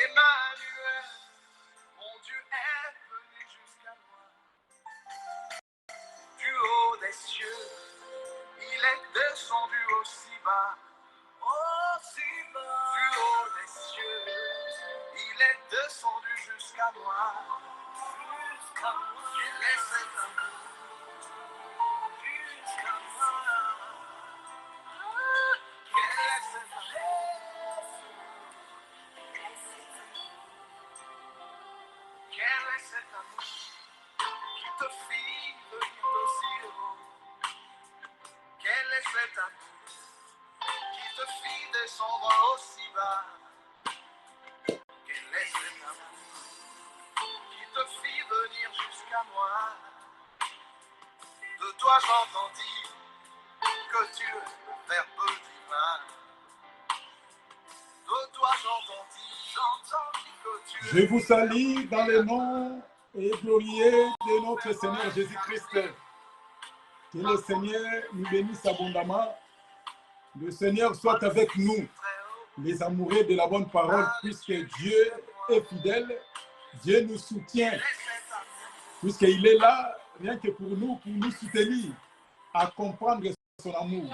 Emmanuel, mon Dieu est venu jusqu'à moi. Du haut des cieux, il est descendu aussi bas. Aussi bas. Du haut des cieux, il est descendu jusqu'à moi. Jusqu'à moi. Quel est cet amour? Jusqu'à moi. Quel est cet amour? Quel est cet amour qui te fit venir aussi haut? Quel est cet amour qui te fit descendre aussi bas? Quel est cet amour qui te fit venir jusqu'à moi? De toi j'entendis que tu es le Verbe divin. De toi j'entendis que tu es. Je vous salue dans le nom et glorieux de notre Seigneur Jésus-Christ. Que le Seigneur nous bénisse abondamment. Le Seigneur soit avec nous, les amoureux de la bonne parole, puisque Dieu est fidèle. Dieu nous soutient, puisqu'il est là, rien que pour nous soutenir, à comprendre son amour.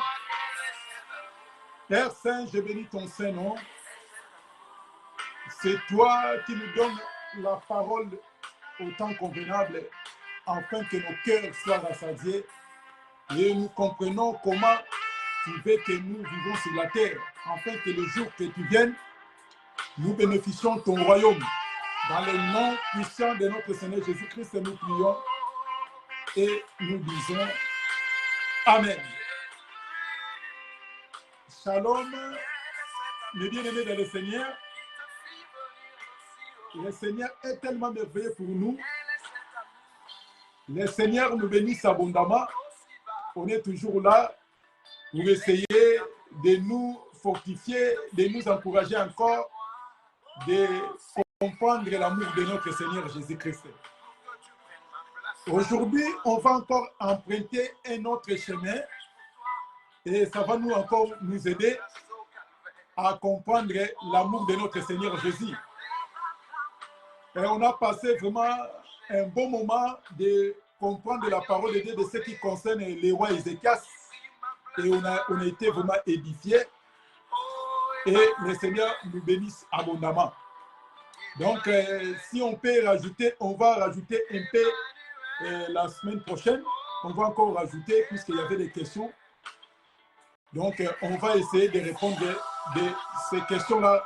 Père Saint, je bénis ton Saint-Nom. C'est toi qui nous donnes la parole au temps convenable, afin que nos cœurs soient rassasiés et nous comprenons comment tu veux que nous vivons sur la terre, afin que le jour que tu viennes, nous bénéficions de ton royaume. Dans le nom puissant de notre Seigneur Jésus-Christ, nous prions et nous disons Amen. Shalom, mes bien-aimés dans le Seigneur. Le Seigneur est tellement merveilleux pour nous. Le Seigneur nous bénisse abondamment. On est toujours là pour essayer de nous fortifier, de nous encourager encore, de comprendre l'amour de notre Seigneur Jésus-Christ. Aujourd'hui, on va encore emprunter un autre chemin et ça va nous aider à comprendre l'amour de notre Seigneur Jésus. Et on a passé vraiment un bon moment de comprendre la parole de Dieu de ce qui concerne le roi Ézéchias. Et on a été vraiment édifiés. Et le Seigneur nous bénisse abondamment. Donc, si on peut rajouter, on va rajouter un peu la semaine prochaine. On va encore rajouter, puisqu'il y avait des questions. Donc, on va essayer de répondre de ces questions-là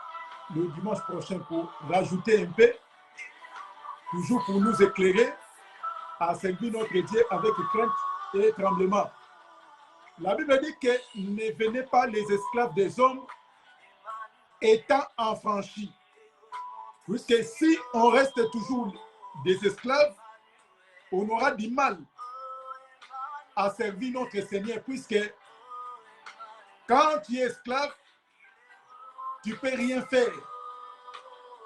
le dimanche prochain pour rajouter un peu. Toujours pour nous éclairer à servir notre Dieu avec crainte et tremblement. La Bible dit que ne venez pas les esclaves des hommes étant affranchis. Puisque si on reste toujours des esclaves, on aura du mal à servir notre Seigneur. Puisque quand tu es esclave, tu ne peux rien faire.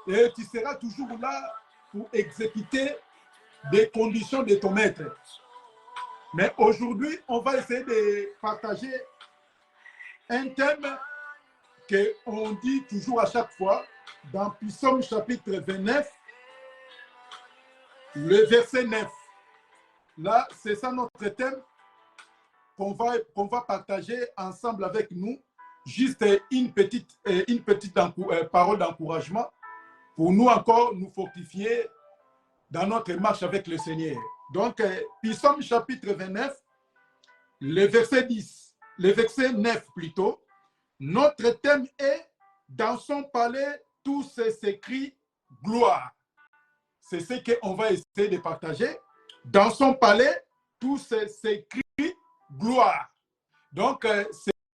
Et tu seras toujours là pour exécuter des conditions de ton maître. Mais aujourd'hui, on va essayer de partager un thème qu'on dit toujours à chaque fois dans Psaume chapitre 29, le verset 9. Là, c'est ça notre thème qu'on va partager ensemble avec nous. Juste une petite parole d'encouragement pour nous encore nous fortifier dans notre marche avec le Seigneur. Donc, Psaume chapitre 29, le verset 10, le verset 9 plutôt. Notre thème est « Dans son palais, tout s'écrit gloire ». C'est ce qu'on va essayer de partager. Dans son palais, tout s'écrit gloire. Donc,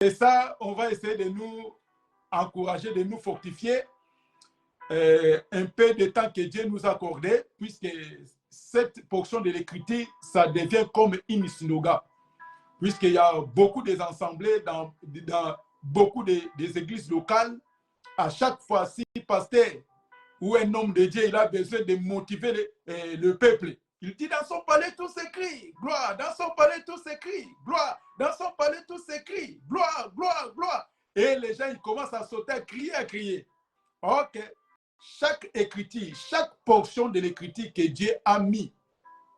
c'est ça, on va essayer de nous encourager, de nous fortifier un peu de temps que Dieu nous a accordé, puisque cette portion de l'écriture, ça devient comme une synagogue, puisqu'il y a beaucoup des assemblées dans beaucoup des églises locales. À chaque fois, si le pasteur ou un homme de Dieu il a besoin de motiver le peuple, il dit dans son palais tout s'écrit gloire, dans son palais tout s'écrit gloire, dans son palais tout s'écrit gloire, gloire, gloire. Et les gens ils commencent à sauter, à crier, à crier. Ok. chaque écriture, chaque portion de l'écriture que Dieu a mis,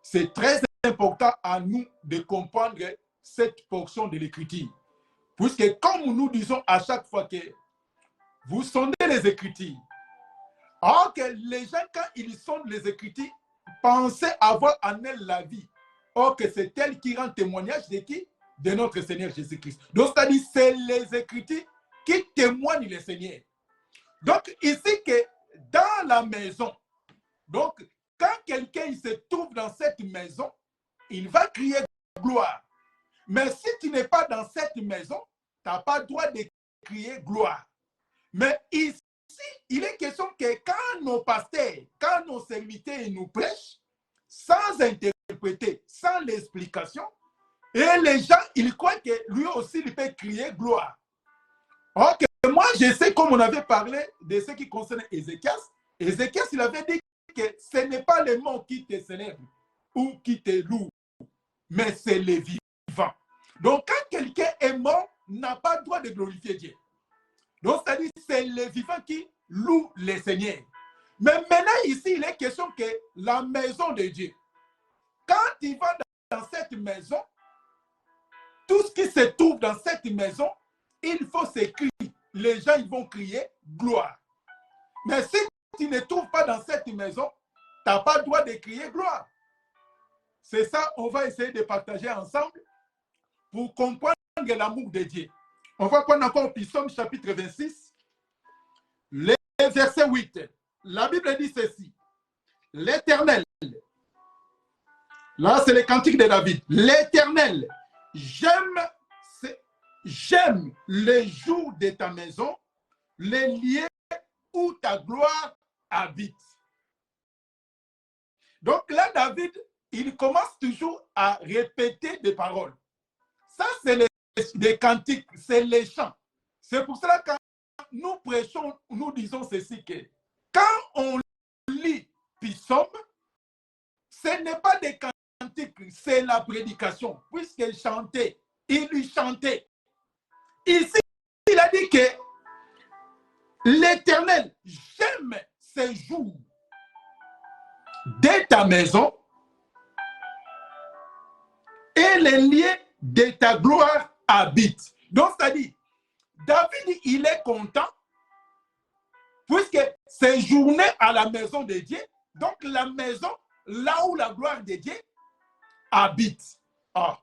c'est très important à nous de comprendre cette portion de l'écriture. Puisque comme nous disons à chaque fois que vous sondez les Écritures, or que les gens, quand ils sondent les Écritures, pensaient avoir en elles la vie. Or que c'est elle qui rend témoignage de qui? De notre Seigneur Jésus-Christ. Donc, c'est-à-dire, c'est les Écritures qui témoignent le Seigneur. Donc, ici, que dans la maison, donc, quand quelqu'un se trouve dans cette maison, il va crier gloire. Mais si tu n'es pas dans cette maison, tu n'as pas le droit de crier gloire. Mais ici, il est question que quand nos pasteurs, quand nos serviteurs nous prêchent, sans interpréter, sans l'explication, et les gens, ils croient que lui aussi, il peut crier gloire. Ok, moi, je sais, comme on avait parlé de ce qui concerne Ézéchias, Ézéchias, il avait dit que ce n'est pas les morts qui te célèbrent ou qui te louent, mais c'est les vivants. Donc, quand quelqu'un est mort, n'a pas le droit de glorifier Dieu. Donc, c'est-à-dire c'est les vivants qui louent le Seigneur. Mais maintenant, ici, il est question que la maison de Dieu, quand il va dans cette maison, tout ce qui se trouve dans cette maison, il faut s'écrire. Les gens, ils vont crier gloire. Mais si tu ne trouves pas dans cette maison, tu n'as pas le droit de crier gloire. C'est ça, on va essayer de partager ensemble pour comprendre l'amour de Dieu. On va prendre encore Psaume chapitre 26, le verset 8. La Bible dit ceci. L'Éternel, là c'est le cantique de David. L'Éternel, j'aime les jours de ta maison, les lieux où ta gloire habite. Donc là, David, il commence toujours à répéter des paroles. Ça, c'est les cantiques, c'est les chants. C'est pour cela que quand nous prêchons, nous disons ceci, que quand on lit Psaume, ce n'est pas des cantiques, c'est la prédication. Puisqu'il chantait, il lui chantait. Ici, il a dit que l'Éternel, j'aime ces jours de ta maison et les lieux de ta gloire habitent. Donc, c'est-à-dire, David, il est content puisque séjourner à la maison de Dieu, donc la maison, là où la gloire de Dieu habite. Ah.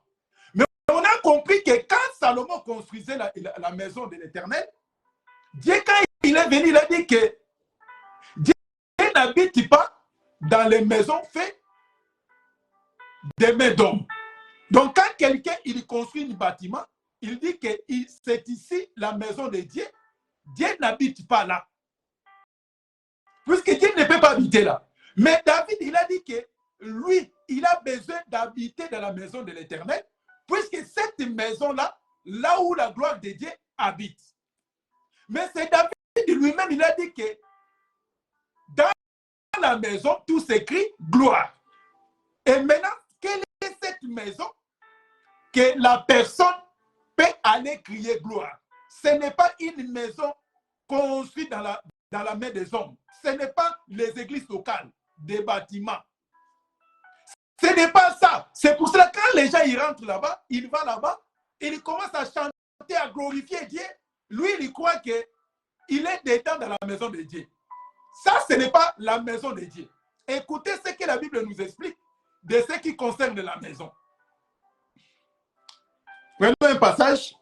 Mais on a compris que quand Salomon construisait la maison de l'Éternel, Dieu, quand il est venu, il a dit que Dieu n'habite pas dans les maisons faites des mains d'hommes. Donc, quand quelqu'un il construit un bâtiment, il dit que c'est ici la maison de Dieu. Dieu n'habite pas là. Puisque Dieu ne peut pas habiter là. Mais David, il a dit que lui, il a besoin d'habiter dans la maison de l'Éternel, puisque cette maison-là, là où la gloire de Dieu habite. Mais c'est David lui-même, il a dit que dans la maison, tout s'écrit gloire. Et maintenant, quelle est cette maison que la personne peut aller crier gloire? Ce n'est pas une maison construite dans la main des hommes. Ce n'est pas les églises locales, des bâtiments. Ce n'est pas ça. C'est pour cela que quand les gens ils rentrent là-bas, ils vont là-bas, ils commencent à chanter, à glorifier Dieu. Lui, il croit qu'il est dedans dans la maison de Dieu. Ça, ce n'est pas la maison de Dieu. Écoutez ce que la Bible nous explique de ce qui concerne la maison. Prenons un passage.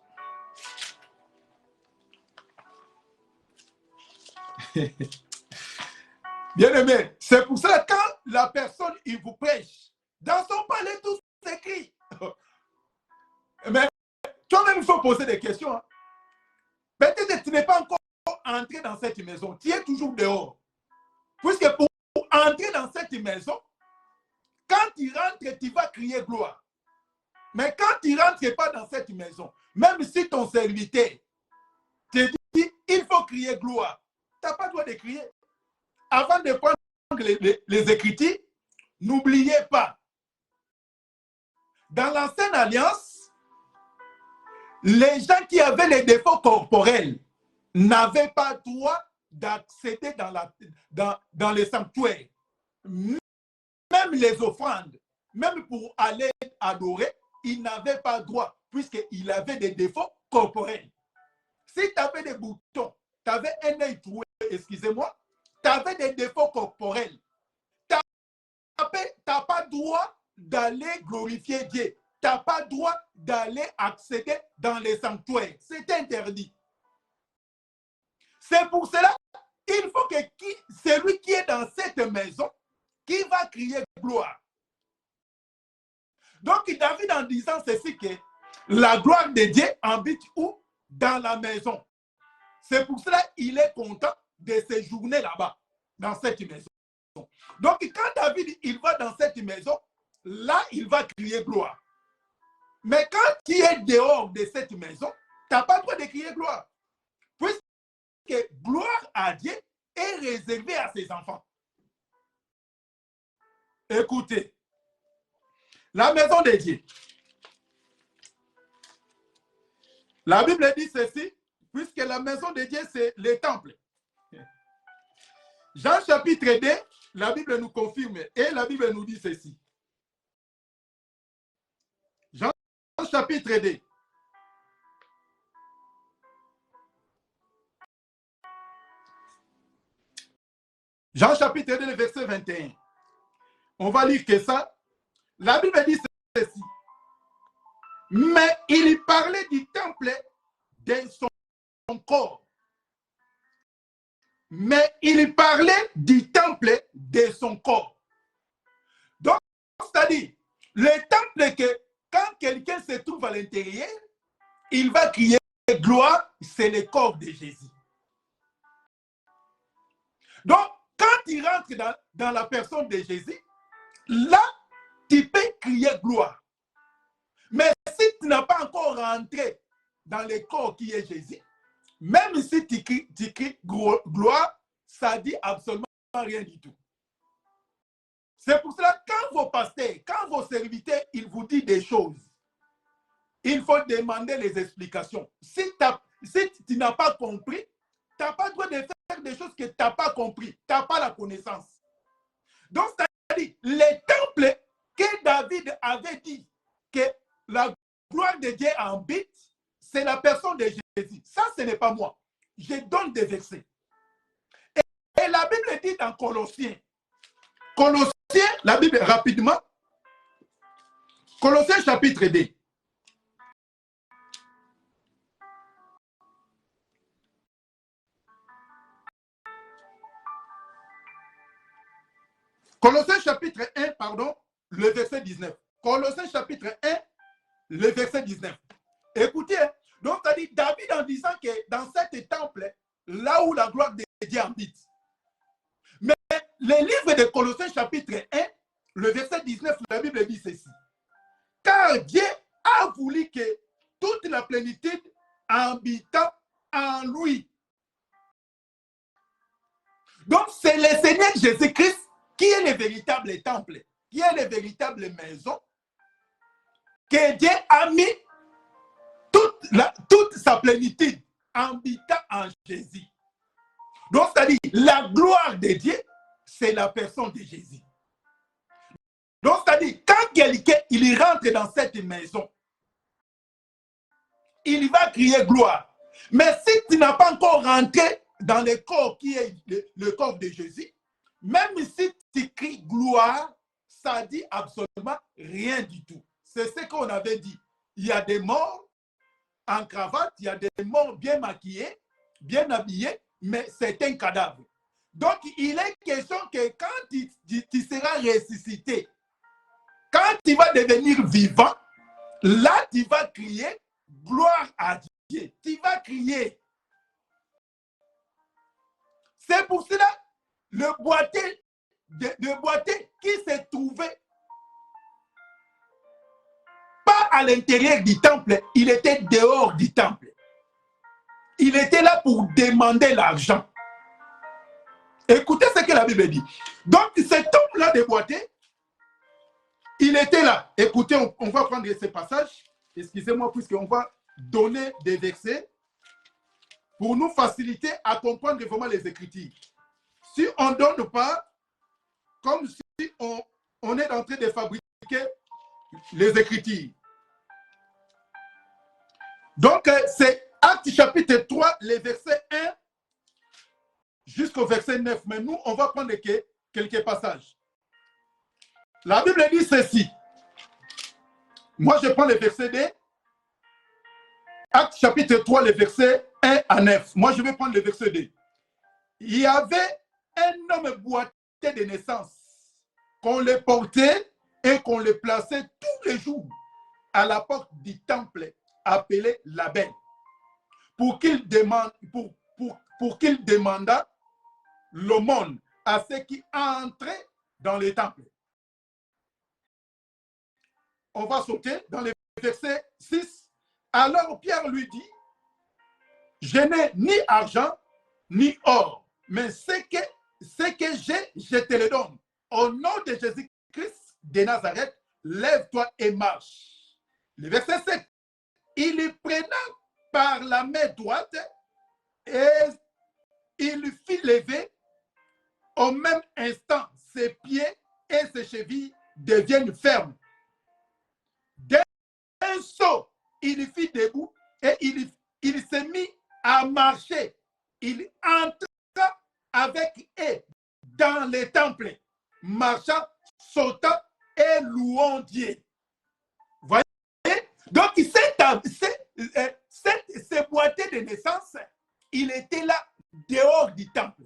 Bien aimé, c'est pour ça que quand la personne il vous prêche, dans son palais tout s'écrit. Mais toi-même, il faut poser des questions. Hein. Peut-être que tu n'es pas encore entré dans cette maison, tu es toujours dehors. Puisque pour entrer dans cette maison, quand tu rentres, tu vas crier gloire. Mais quand tu ne rentres pas dans cette maison, même si ton serviteur te dit il faut crier gloire, tu n'as pas le droit de crier. Avant de prendre les Écritures, n'oubliez pas, dans l'ancienne alliance, les gens qui avaient les défauts corporels n'avaient pas le droit d'accéder dans les sanctuaires. Même les offrandes, même pour aller adorer, il n'avait pas droit, puisqu'il avait des défauts corporels. Si tu avais des boutons, tu avais un œil troué, excusez-moi, tu avais des défauts corporels. Tu n'as pas droit d'aller glorifier Dieu. Tu n'as pas droit d'aller accéder dans les sanctuaires. C'est interdit. C'est pour cela il faut que celui qui est dans cette maison, qui va crier gloire. Donc David en disant ceci que la gloire de Dieu habite où? Dans la maison. C'est pour cela qu'il est content de séjourner là-bas, dans cette maison. Donc quand David il va dans cette maison, là il va crier gloire. Mais quand tu es dehors de cette maison, tu n'as pas le droit de crier gloire. Puisque gloire à Dieu est réservée à ses enfants. Écoutez, la maison de Dieu. La Bible dit ceci, puisque la maison de Dieu, c'est le temple. Jean chapitre 2, la Bible nous confirme et la Bible nous dit ceci. Jean chapitre 2. Jean chapitre 2, verset 21. On va lire que ça. La Bible dit ceci. Mais il parlait du temple de son corps. Mais il parlait du temple de son corps. Donc, c'est-à-dire, le temple que quand quelqu'un se trouve à l'intérieur, il va crier gloire, c'est le corps de Jésus. Donc, quand tu rentres dans la personne de Jésus, là, tu peux crier gloire. Mais si tu n'as pas encore rentré dans le corps qui est Jésus, même si tu cries gloire, ça dit absolument rien du tout. C'est pour cela que quand vos pasteurs, quand vos serviteurs, ils vous disent des choses, il faut demander les explications. Si tu n'as pas compris, tu n'as pas le droit de faire des choses que tu n'as pas compris. Tu n'as pas la connaissance. Donc, c'est-à-dire, les temples que David avait dit que la gloire de Dieu habite, c'est la personne de Jésus. Ça, ce n'est pas moi. Je donne des versets. Et la Bible dit dans Colossiens, la Bible rapidement, Colossiens chapitre 2. Colossiens chapitre 1, pardon, le verset 19. Colossiens chapitre 1, le verset 19. Écoutez, donc ça dit David en disant que dans cet temple, là où la gloire de Dieu habite. Mais le livre de Colossiens chapitre 1, le verset 19, la Bible dit ceci. Car Dieu a voulu que toute la plénitude habitant en lui. Donc c'est le Seigneur Jésus-Christ qui est le véritable temple, qui est la véritable maison, que Dieu a mis toute sa plénitude habitant en Jésus. Donc, c'est-à-dire, la gloire de Dieu, c'est la personne de Jésus. Donc, c'est-à-dire, quand quelqu'un il rentre dans cette maison, il va crier gloire. Mais si tu n'as pas encore rentré dans le corps qui est le corps de Jésus, même si tu cries gloire, ça dit absolument rien du tout. C'est ce qu'on avait dit. Il y a des morts en cravate, il y a des morts bien maquillés, bien habillés, mais c'est un cadavre. Donc, il est question que quand tu seras ressuscité, quand tu vas devenir vivant, là, tu vas crier gloire à Dieu. Tu vas crier. C'est pour cela, le boîtier qui s'est trouvé pas à l'intérieur du temple, il était dehors du temple. Il était là pour demander l'argent. Écoutez ce que la Bible dit. Donc, cet homme-là déboîté, il était là. Écoutez, on va prendre ce passage. Excusez-moi, puisqu'on va donner des versets. pour nous faciliter à comprendre vraiment les Écritures. Si on ne donne pas, comme si on est en train de fabriquer les Écritures. Donc, c'est Actes chapitre 3, les versets 1 jusqu'au verset 9. Mais nous, on va prendre quelques passages. La Bible dit ceci. Moi, je prends les versets 2. Actes chapitre 3, les versets 1 à 9. Moi, je vais prendre le verset 2. Il y avait un homme boiteux de naissance, qu'on le portait et qu'on le plaçait tous les jours à la porte du temple appelé l'abbé, pour qu'il demandât l'aumône à ceux qui entraient dans les temples. On va sauter dans le verset 6. Alors Pierre lui dit, je n'ai ni argent ni or, mais ce que j'ai, je te le donne. Au nom de Jésus-Christ de Nazareth, lève-toi et marche. Le verset 7. Il le prenant par la main droite et il lui fit lever. Au même instant, ses pieds et ses chevilles deviennent fermes. D'un saut, il lui fit debout et il s'est mis à marcher. Il entra avec eux dans les temples, marchant, sautant et louant Dieu. Voyez? Donc, ce boiteux de naissance, il était là dehors du temple.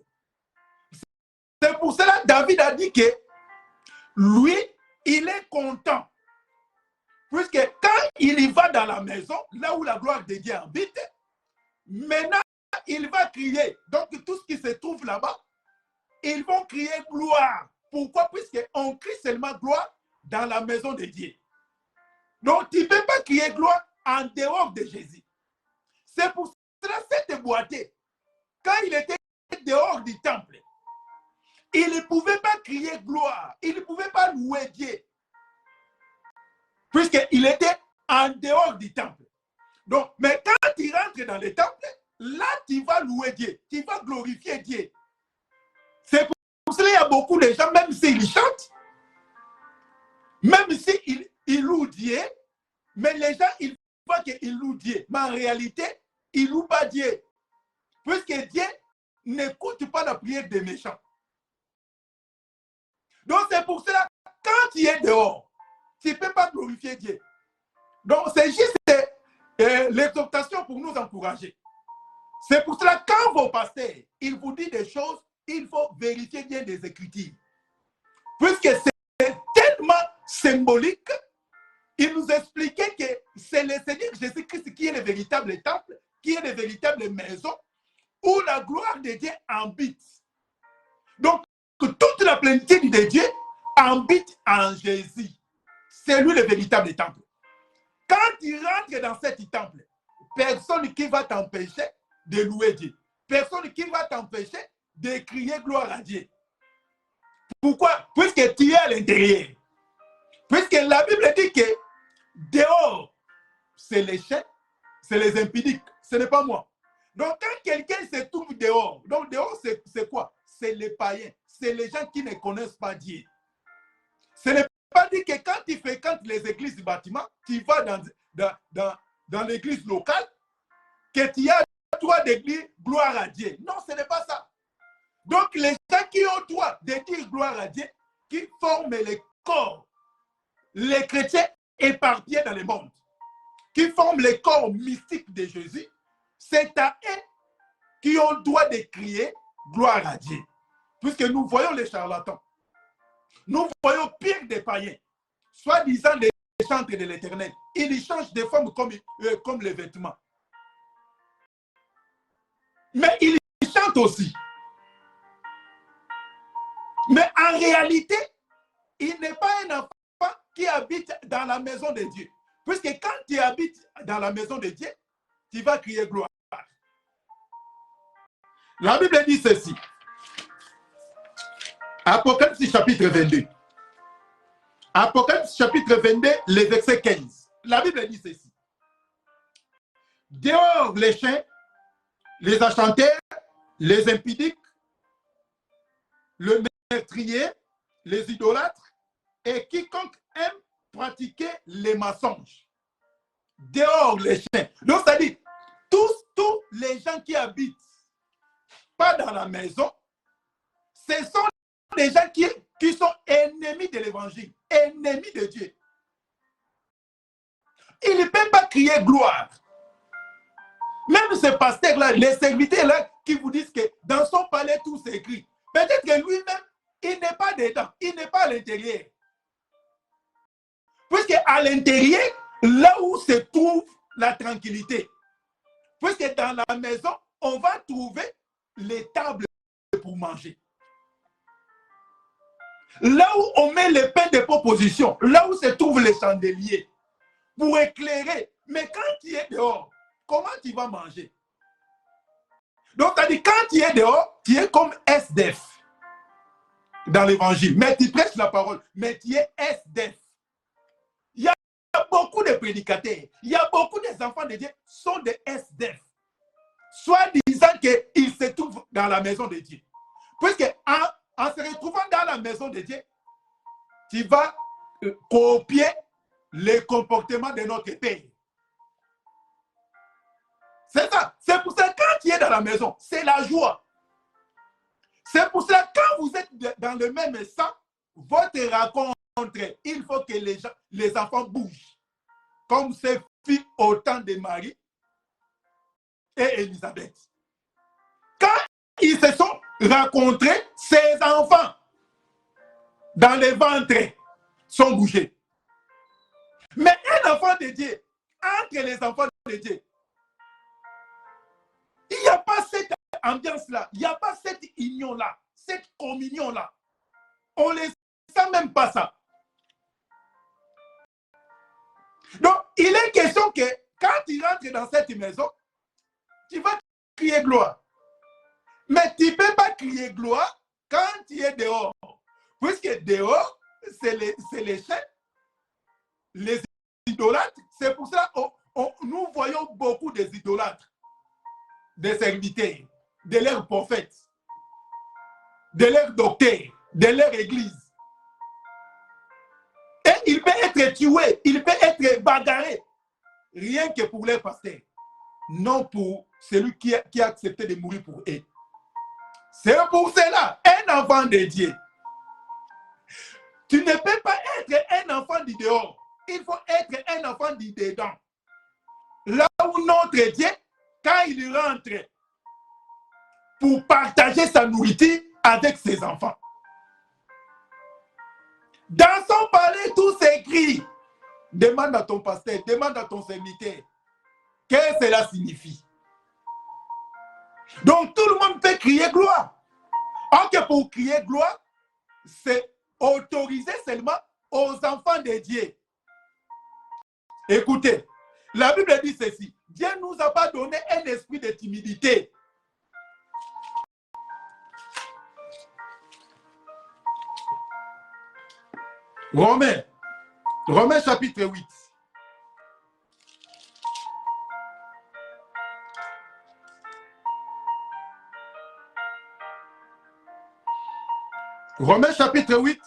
C'est pour cela que David a dit que lui, il est content. Puisque quand il y va dans la maison, là où la gloire de Dieu habite, maintenant, il va crier. Donc, tout ce qui se trouve là-bas, ils vont crier gloire. Pourquoi? Puisqu'on crie seulement gloire dans la maison de Dieu. Donc, tu ne peux pas crier gloire en dehors de Jésus. C'est pour cela que cette boiteux, quand il était dehors du temple, il ne pouvait pas crier gloire. Il ne pouvait pas louer Dieu. Puisqu'il était en dehors du temple. Donc, mais quand tu rentres dans le temple, là, tu vas louer Dieu. Tu vas glorifier Dieu. C'est pour cela qu'il y a beaucoup de gens, même s'ils chantent, même s'ils louent Dieu, mais les gens, ils voient qu'ils louent Dieu. Mais en réalité, ils ne louent pas Dieu. Puisque Dieu n'écoute pas la prière des méchants. Donc, c'est pour cela, quand tu es dehors, tu ne peux pas glorifier Dieu. Donc, c'est juste l'exhortation pour nous encourager. C'est pour cela, quand vos pasteurs, ils vous disent des choses, il faut vérifier bien des Écritures. Puisque c'est tellement symbolique, il nous expliquait que c'est le Seigneur Jésus-Christ qui est le véritable temple, qui est la véritable maison, où la gloire de Dieu habite. Donc, que toute la plénitude de Dieu habite en Jésus. C'est lui le véritable temple. Quand tu rentres dans cet temple, personne qui va t'empêcher de louer Dieu. Personne qui va t'empêcher de crier gloire à Dieu. Pourquoi? Puisque tu es à l'intérieur. Puisque la Bible dit que dehors, c'est les chefs, c'est les impudiques. Ce n'est pas moi. Donc, quand quelqu'un se trouve dehors, donc dehors, c'est quoi? C'est les païens. C'est les gens qui ne connaissent pas Dieu. Ce n'est pas dit que quand tu fréquentes les églises du bâtiment, tu vas dans l'église locale, que tu as droit de dire gloire à Dieu. Non, ce n'est pas ça. Donc, les gens qui ont droit de dire gloire à Dieu, qui forment les corps, les chrétiens éparpillés dans le monde, qui forment les corps mystiques de Jésus, c'est à eux qui ont le droit de crier gloire à Dieu. Puisque nous voyons les charlatans. Nous voyons pire des païens, soi-disant les chantres de l'Éternel. Ils changent de forme comme les vêtements. Mais ils chantent aussi. Mais en réalité, il n'est pas un enfant qui habite dans la maison de Dieu. Puisque quand tu habites dans la maison de Dieu, tu vas crier gloire. La Bible dit ceci. Apocalypse chapitre 22. Apocalypse chapitre 22, le verset 15. La Bible dit ceci. Dehors les chiens, les achantés, les impudiques, le meurtrier, les idolâtres et quiconque aime pratiquer les mensonges. Dehors les chiens. Donc, c'est-à-dire, tous les gens qui habitent pas dans la maison, ce sont des gens qui sont ennemis de l'évangile, ennemis de Dieu. Ils ne peuvent pas crier gloire. Même ce pasteur-là, les serviteurs-là qui vous disent que dans son palais, tout s'écrit. Peut-être que lui-même, il n'est pas dedans, il n'est pas à l'intérieur. Puisque à l'intérieur, là où se trouve la tranquillité. Puisque dans la maison, on va trouver les tables pour manger. Là où on met les pains de proposition, là où se trouvent les chandeliers, pour éclairer. Mais quand tu es dehors, comment tu vas manger? Donc, c'est-à-dire, quand tu es dehors, tu es comme SDF dans l'évangile. Mais tu prêches la parole, mais tu es SDF. Il y a beaucoup de prédicateurs, il y a beaucoup des enfants de Dieu qui sont des SDF. Soit disant qu'ils se trouvent dans la maison de Dieu. Puisque en se retrouvant dans la maison de Dieu, tu vas copier les comportements de notre Père. C'est ça. C'est pour ça que quand tu es dans la maison, c'est la joie. C'est pour cela que quand vous êtes dans le même sang, votre rencontre, il faut que les enfants bougent. Comme c'est fait au temps de Marie et Élisabeth. Quand ils se sont rencontrés, ces enfants, dans les ventres, sont bougés. Mais un enfant de Dieu, entre les enfants de Dieu, il n'y a pas cette ambiance-là, il n'y a pas cette union-là, cette communion-là. On ne sent même pas ça. Donc, il est question que quand tu rentres dans cette maison, tu vas crier gloire. Mais tu ne peux pas crier gloire quand tu es dehors. Puisque dehors, c'est les chefs, les idolâtres. C'est pour ça que nous voyons beaucoup des idolâtres, des serviteurs, de leurs prophètes, de leurs docteurs, de leur église. Et il peut être tué, il peut être bagarré, rien que pour les pasteurs, non pour celui qui a accepté de mourir pour eux. C'est pour cela, un enfant de Dieu. Tu ne peux pas être un enfant du dehors. Il faut être un enfant du dedans. Là où notre Dieu, quand il rentre pour partager sa nourriture avec ses enfants. Dans son palais, tout s'écrit. Demande à ton pasteur, demande à ton serviteur. Qu'est-ce que cela signifie? Donc tout le monde peut crier gloire. Alors que pour crier gloire, c'est autorisé seulement aux enfants de Dieu. Écoutez, la Bible dit ceci. Dieu ne nous a pas donné un esprit de timidité. Romains chapitre 8. Romains chapitre 8,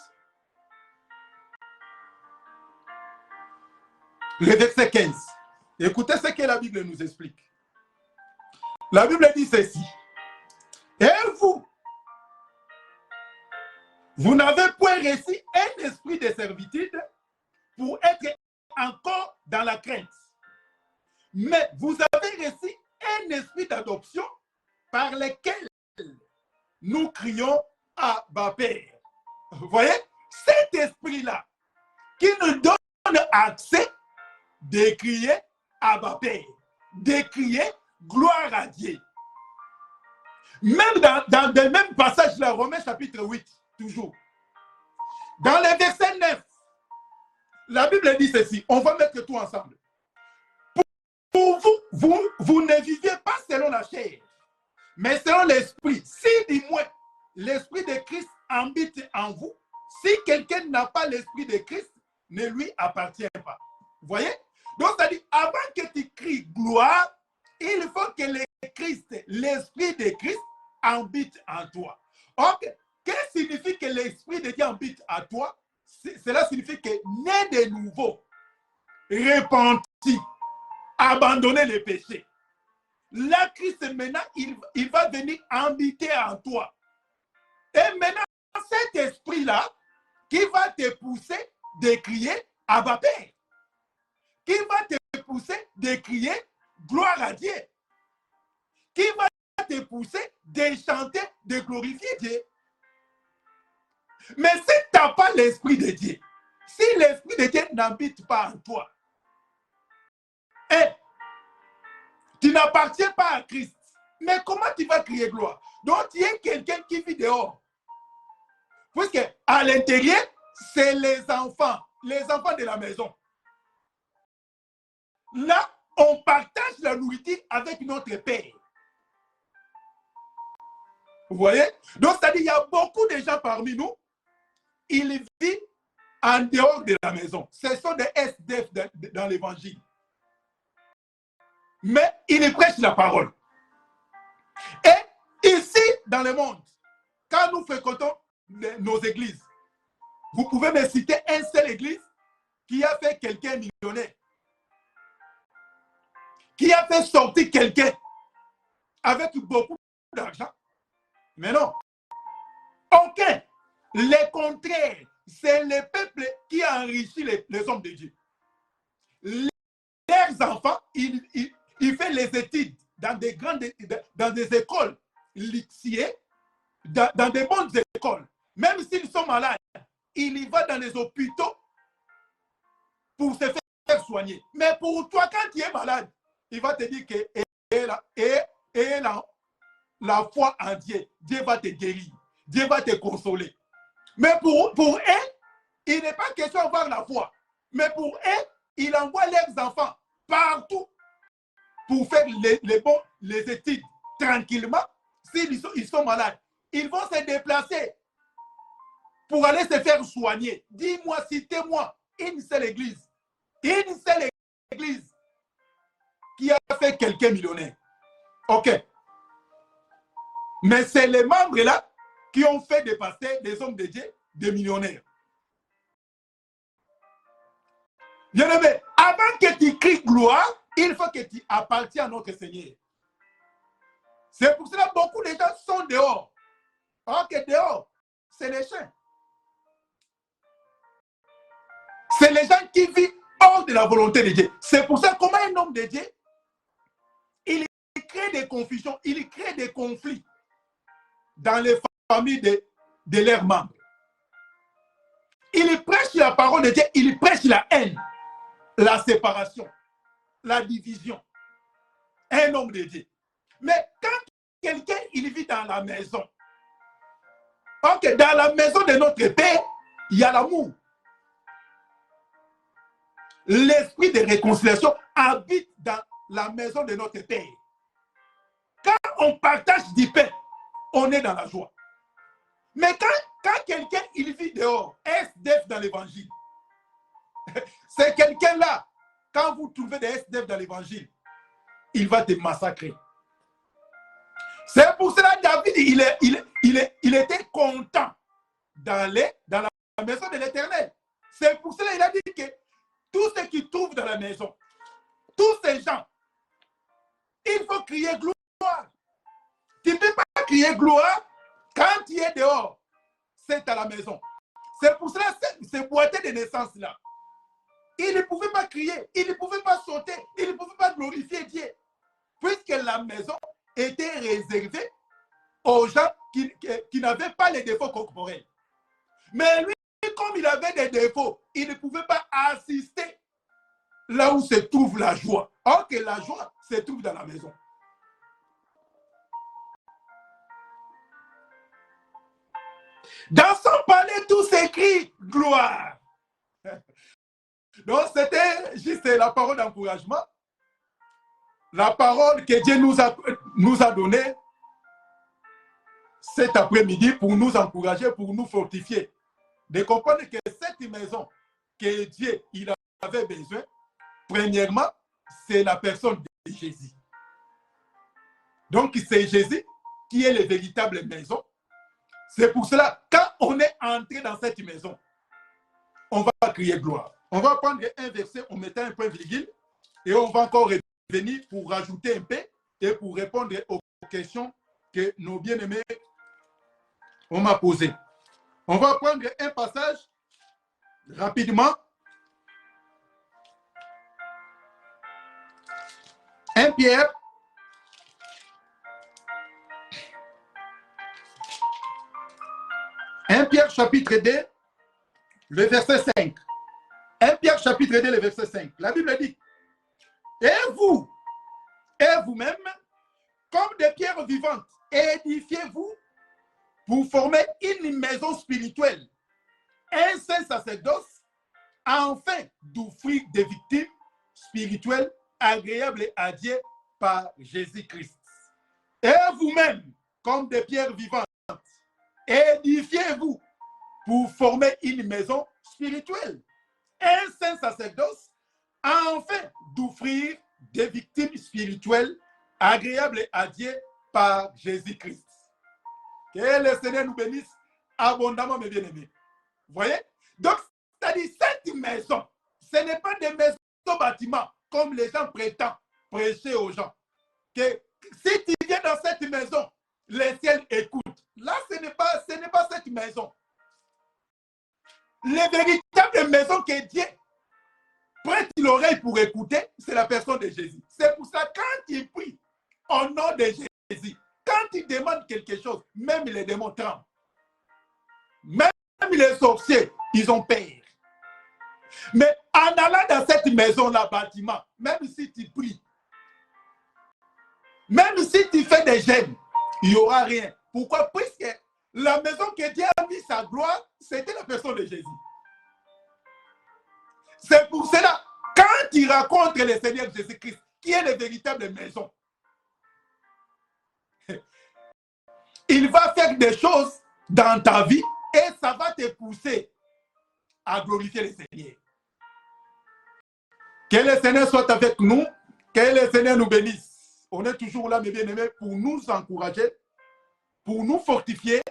le verset 15. Écoutez ce que la Bible nous explique. La Bible dit ceci. Et vous n'avez point reçu un esprit de servitude pour être encore dans la crainte. Mais vous avez reçu un esprit d'adoption par lequel nous crions Abba Père. Vous voyez, cet esprit-là qui nous donne accès de crier Abba Père, de crier gloire à Dieu. Même dans le même passage là, Romains chapitre 8, toujours. Dans le verset 9, la Bible dit ceci, on va mettre tout ensemble. Pour vous ne vivez pas selon la chair, mais selon l'esprit. Si du moins l'esprit de Christ habite en vous, si quelqu'un n'a pas l'esprit de Christ, ne lui appartient pas. Vous voyez? Donc, c'est-à-dire, avant que tu cries gloire, il faut que les Christ, l'Esprit de Christ habite en toi. Ok, qu'est-ce qui signifie que l'Esprit de Dieu habite en toi? Cela signifie que né de nouveau, repenti, abandonner les péchés. Là, Christ, maintenant, il va venir habiter en toi. Et maintenant, cet esprit-là, qui va te pousser de crier Abba Père, qui va te pousser de crier gloire à Dieu, qui va te pousser de chanter, de glorifier Dieu. Mais si tu n'as pas l'Esprit de Dieu, si l'Esprit de Dieu n'habite pas en toi, et tu n'appartiens pas à Christ, mais comment tu vas crier gloire? Donc, tu es quelqu'un qui vit dehors. Puisque à l'intérieur, c'est les enfants de la maison. Là, on partage la nourriture avec notre Père. Vous voyez? Donc, c'est-à-dire qu'il y a beaucoup de gens parmi nous, ils vivent en dehors de la maison. Ce sont des SDF dans l'évangile. Mais ils prêchent la parole. Et ici, dans le monde, quand nous fréquentons nos églises, vous pouvez me citer une seule église qui a fait quelqu'un millionnaire, qui a fait sortir quelqu'un avec beaucoup d'argent. Mais non. Aucun. Le contraire, c'est le peuple qui a enrichi les hommes de Dieu. Leurs enfants, ils font les études dans des écoles lycées, dans des bonnes écoles. Même s'ils sont malades, il y va dans les hôpitaux pour se faire soigner. Mais pour toi, quand tu es malade, il va te dire que la foi en Dieu, Dieu va te guérir, Dieu va te consoler. Mais pour eux, il n'est pas question d'avoir la foi. Mais pour eux, il envoie leurs enfants partout pour faire les études tranquillement. S'ils sont malades, ils vont se déplacer pour aller se faire soigner. Dis-moi, citez-moi une seule église qui a fait quelqu'un millionnaire. Ok. Mais c'est les membres là qui ont fait des pasteurs, des hommes de Dieu, des millionnaires. Bien-aimé, avant que tu cries gloire, il faut que tu appartiennes à notre Seigneur. C'est pour cela que beaucoup de gens sont dehors. Ok, dehors, c'est les chiens. C'est les gens qui vivent hors de la volonté de Dieu. C'est pour ça comment un homme de Dieu, il crée des confusions, il crée des conflits dans les familles de leurs membres. Il prêche la parole de Dieu, il prêche la haine, la séparation, la division. Un homme de Dieu. Mais quand quelqu'un, il vit dans la maison, ok, dans la maison de notre Père, il y a l'amour. L'esprit de réconciliation habite dans la maison de notre Père. Quand on partage du pain, on est dans la joie. Mais quand quelqu'un il vit dehors, SDF dans l'évangile, c'est quelqu'un-là, quand vous trouvez des SDF dans l'évangile, il va te massacrer. C'est pour cela que David, il était content d'aller dans la maison de l'Éternel. C'est pour cela qu'il a dit que tous ceux qui trouvent dans la maison, tous ces gens, il faut crier gloire. Tu ne peux pas crier gloire quand tu es dehors. C'est à la maison. C'est pour cela que ces boîtiers de naissance-là, il ne pouvait pas crier, il ne pouvait pas sauter, il ne pouvait pas glorifier Dieu. Puisque la maison était réservée aux gens qui n'avaient pas les défauts corporels. Mais lui, comme il avait des défauts, il ne pouvait pas assister là où se trouve la joie. Or que la joie se trouve dans la maison. Dans son palais, tout s'écrit gloire. Donc, c'était juste la parole d'encouragement. La parole que Dieu nous a donnée cet après-midi pour nous encourager, pour nous fortifier. De comprendre que cette maison que Dieu il avait besoin, premièrement, c'est la personne de Jésus. Donc, c'est Jésus qui est la véritable maison. C'est pour cela, quand on est entré dans cette maison, on va crier gloire. On va prendre un verset, on mettant un point virgule, et on va encore revenir pour rajouter un peu et pour répondre aux questions que nos bien-aimés m'ont posées. On va prendre un passage rapidement. 1 Pierre. Chapitre 2, le verset 5. 1 Pierre chapitre 2, le verset 5. La Bible dit, et vous, et vous-même, comme des pierres vivantes, édifiez-vous pour former une maison spirituelle, un saint sacerdoce, afin d'offrir des victimes spirituelles agréables à Dieu par Jésus-Christ. Et vous-même, comme des pierres vivantes, édifiez-vous pour former une maison spirituelle, un saint sacerdoce, afin d'offrir des victimes spirituelles agréables à Dieu par Jésus-Christ. Que le Seigneur nous bénisse abondamment, mes bien-aimés. Vous voyez? Donc, c'est-à-dire, cette maison, ce n'est pas des maisons bâtiments, comme les gens prétendent prêcher aux gens. Que si tu viens dans cette maison, les ciels écoutent. Là, ce n'est pas cette maison. Les véritables maisons que Dieu prête l'oreille pour écouter, c'est la personne de Jésus. C'est pour ça, quand il prie au nom de Jésus, quand il demande quelque chose, même les démons tremblent. Même les sorciers, ils ont peur. Mais en allant dans cette maison-là, bâtiment, même si tu pries, même si tu fais des jeûnes, il n'y aura rien. Pourquoi? Puisque la maison que Dieu a mis sa gloire, c'était la personne de Jésus. C'est pour cela, quand tu rencontres le Seigneur Jésus-Christ, qui est la véritable maison, il va faire des choses dans ta vie et ça va te pousser à glorifier le Seigneur. Que le Seigneur soit avec nous, que le Seigneur nous bénisse. On est toujours là, mes bien-aimés, pour nous encourager, pour nous fortifier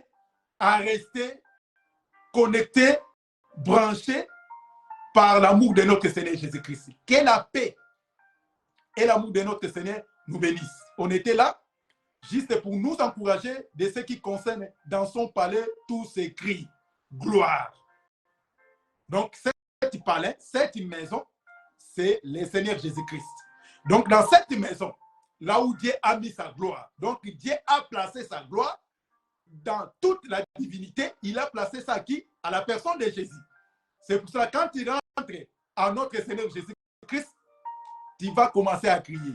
à rester connectés, branchés par l'amour de notre Seigneur Jésus-Christ. Que la paix et l'amour de notre Seigneur nous bénissent. On était là juste pour nous encourager de ce qui concerne dans son palais tous ces cris, gloire. Donc, cette palais, cette maison, c'est le Seigneur Jésus-Christ. Donc, dans cette maison, là où Dieu a mis sa gloire, donc Dieu a placé sa gloire dans toute la divinité, il a placé ça qui? À la personne de Jésus. C'est pour ça que quand tu rentres à notre Seigneur Jésus-Christ, tu vas commencer à crier.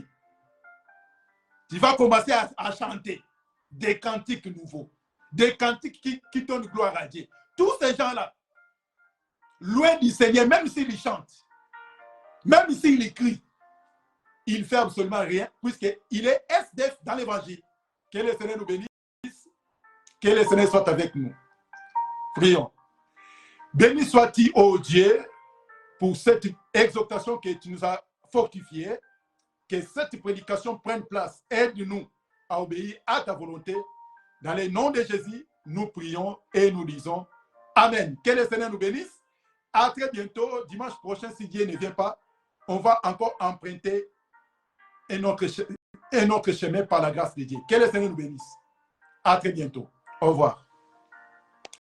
Tu vas commencer à chanter des cantiques nouveaux, des cantiques qui donnent gloire à Dieu. Tous ces gens-là, loin du Seigneur, même s'ils chantent, même s'ils crient, ils ne font absolument rien, puisqu'il est SDF dans l'évangile. Que le Seigneur nous bénisse, que le Seigneur soit avec nous. Prions. Béni sois-tu, ô Dieu, pour cette exhortation que tu nous as fortifiée. Que cette prédication prenne place. Aide-nous à obéir à ta volonté. Dans le nom de Jésus, nous prions et nous disons Amen. Que le Seigneur nous bénisse. À très bientôt. Dimanche prochain, si Dieu ne vient pas, on va encore emprunter un autre chemin par la grâce de Dieu. Que le Seigneur nous bénisse. À très bientôt. Au revoir.